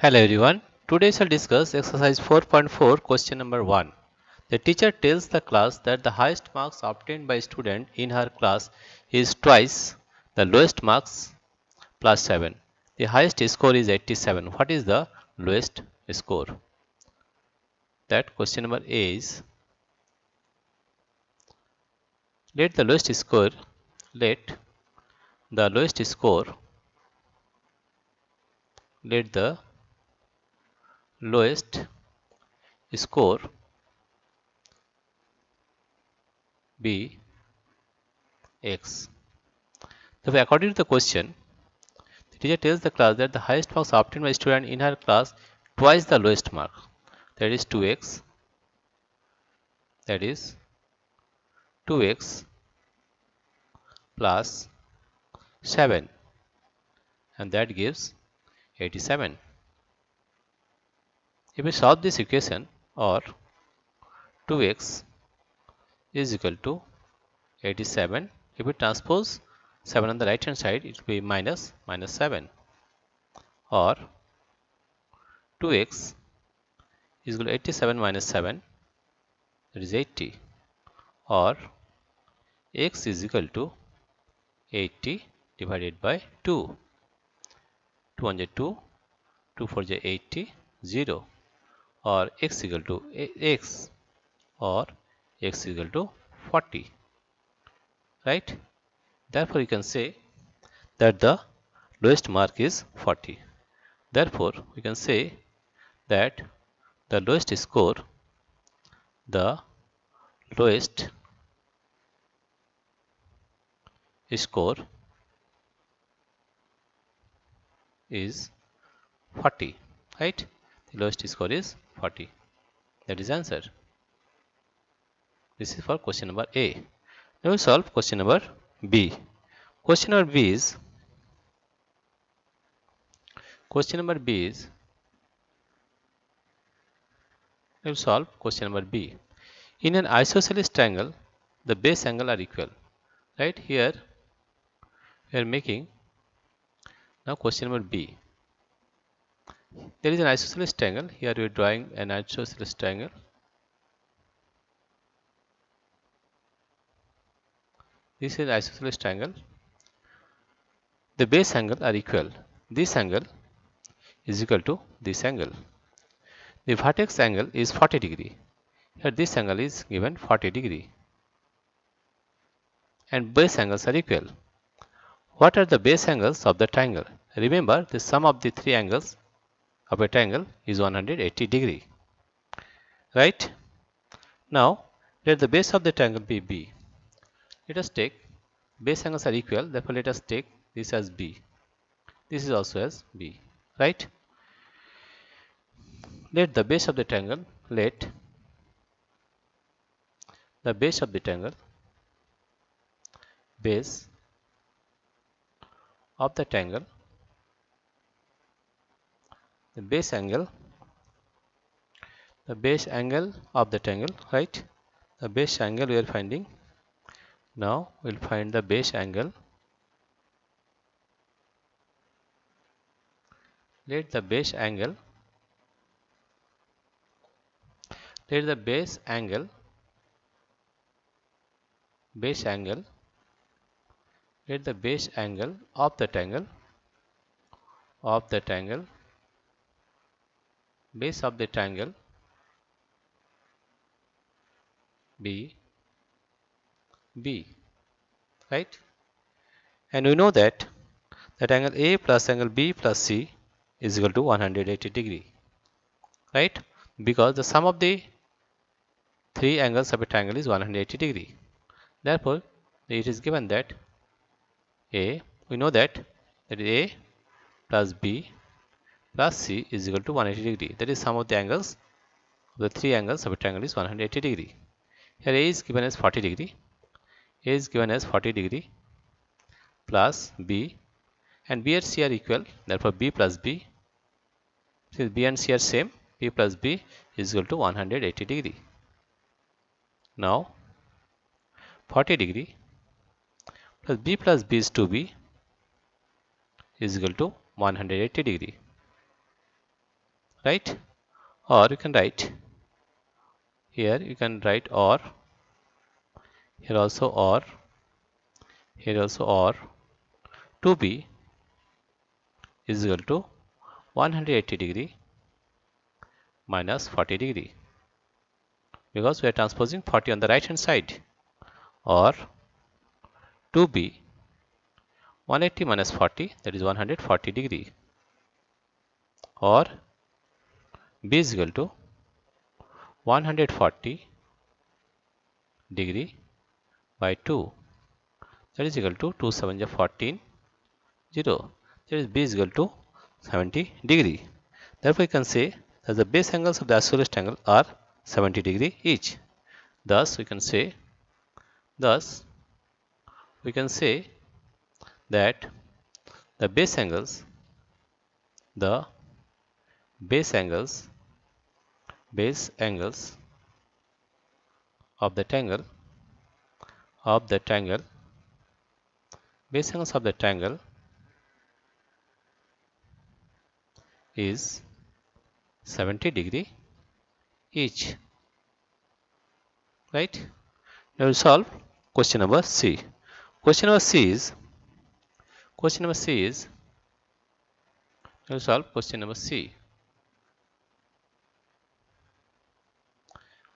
Hello everyone. Today we shall discuss exercise 4.4 question number 1. The teacher tells the class that the highest marks obtained by a student in her class is twice the lowest marks plus 7. The highest score is 87. What is the lowest score? That question number A is let the lowest score let the lowest score let the lowest score be x. So according to the question, the teacher tells the class that the highest marks obtained by a student in her class twice the lowest mark, that is 2x, that is 2x plus 7, and that gives 87. If we solve this equation, or 2x is equal to 87, if we transpose 7 on the right hand side, it will be minus 7, or 2x is equal to 87 minus 7, that is 80, or x is equal to 80 divided by 2. 2 1 is 2, 2 4 is 80, 0, or x equal to x, or x equal to 40, right? Therefore, you can say that the lowest mark is 40. Therefore, we can say that the lowest score is 40, right? The lowest score is 40. That is answer. This is for question number A. Now we solve question number B. Question number B is we will solve question number B. In an isosceles triangle, the base angle are equal. Right here, we are making now question number B. There is an isosceles triangle. Here we are drawing an isosceles triangle. This is isosceles triangle. The base angle are equal. This angle is equal to this angle. The vertex angle is 40 degree. Here this angle is given 40 degree. And base angles are equal. What are the base angles of the triangle? Remember, the sum of the three angles of a triangle is 180 degree. Right? Now, let the base of the triangle be B. Let us take base angles are equal, therefore let us take this as B. This is also as B. Right? Let the base of the triangle be the base angle of the triangle, right? The base angle we are finding. Now we'll find the base angle. Let the base angle of the triangle base of the triangle be B, right? And we know that angle A plus angle B plus C is equal to 180 degree, right? Because the sum of the three angles of a triangle is 180 degree. Therefore, it is given that we know that A plus B plus C is equal to 180 degree. That is sum of the angles of the three angles of a triangle is 180 degree. Here A is given as 40 degree. A is given as 40 degree plus B, and B and C are equal. Therefore, B plus B, since B and C are same, B plus B is equal to 180 degree. Now, 40 degree plus B is 2B is equal to 180 degree. right? Or you can write here, you can write or, here also or, here also or, 2b is equal to 180 degree minus 40 degree, because we are transposing 40 on the right hand side, or 2b 180 minus 40, that is 140 degree, or b is equal to 140 degree by 2, that is equal to 2 7 is 14, 0, that is b is equal to 70 degree. Therefore, we can say that the base angles of the isosceles triangle are 70 degree each. Thus, we can say that the the base angles of the triangle base angles of the triangle is 70 degree each, right? Now we solve question number C. Question number C is we solve question number C.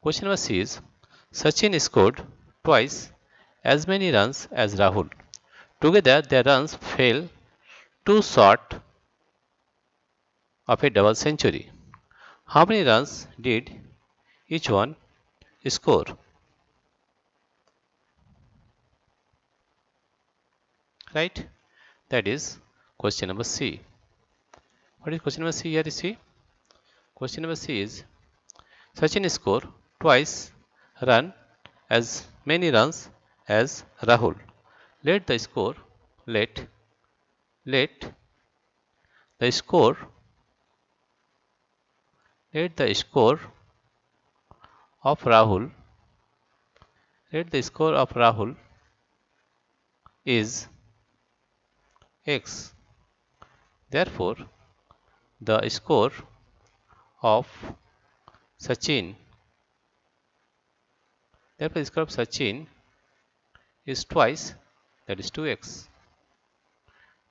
Question number C is Sachin scored twice as many runs as Rahul. Together their runs fell too short of a double century. How many runs did each one score? Right? That is question number C. What is question number C here? See, question number C is Sachin scored twice run as many runs as Rahul. Let the score let let the score let the score of Rahul let the score of Rahul is x. Therefore, the score of Sachin therefore the score of Sachin is twice, that is 2x.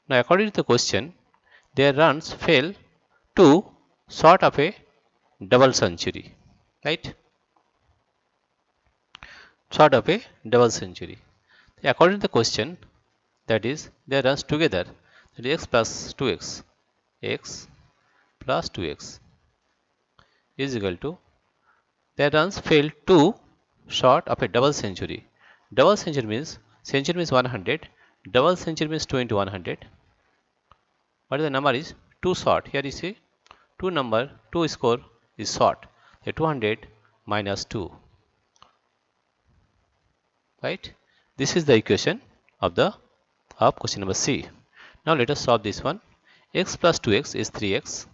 Now, according to the question, their runs fell too short of a double century, right? Short of a double century. According to the question, that is, their runs together, that is x plus 2x, x plus 2x is equal to their runs fell too short of a double century. Double century means 100, double century means 2 into 100. But the number is too short. Here you see 2 score is short. The 200 minus 2. Right? This is the equation of question number C. Now let us solve this one. X plus 2x is 3x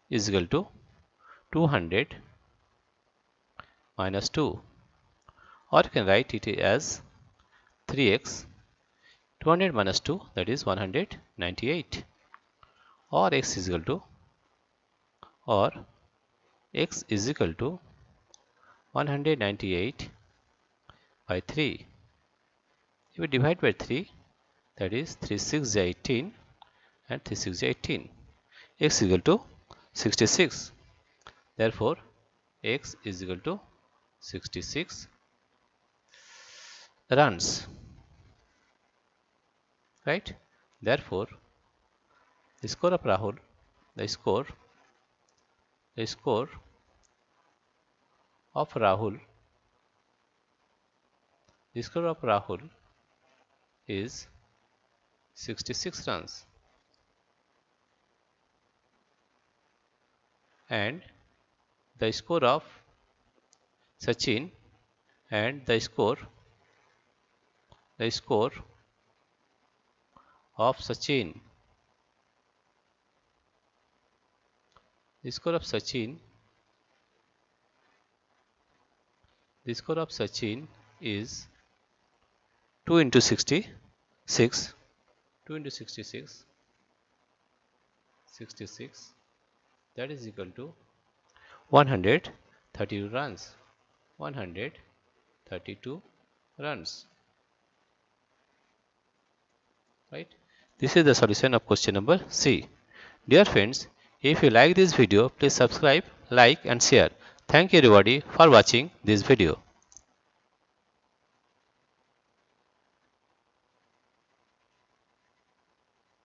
is equal to 200 minus 2. Or you can write it as 3x 200 minus 2, that is 198. Or x is equal to 198 by 3. If we divide by 3, that is 3 6 is 18 and 3 6 is 18. X is equal to 66. Therefore, x is equal to 66 runs. Right? Therefore, the score of Rahul, the score of Rahul is 66 runs, and the score of Sachin and the score of Sachin is 2 into 66 2 into 66 that is equal to 132 runs. 132 runs. Right? This is the solution of question number C. Dear friends, if you like this video, please subscribe, like and share. Thank you everybody for watching this video.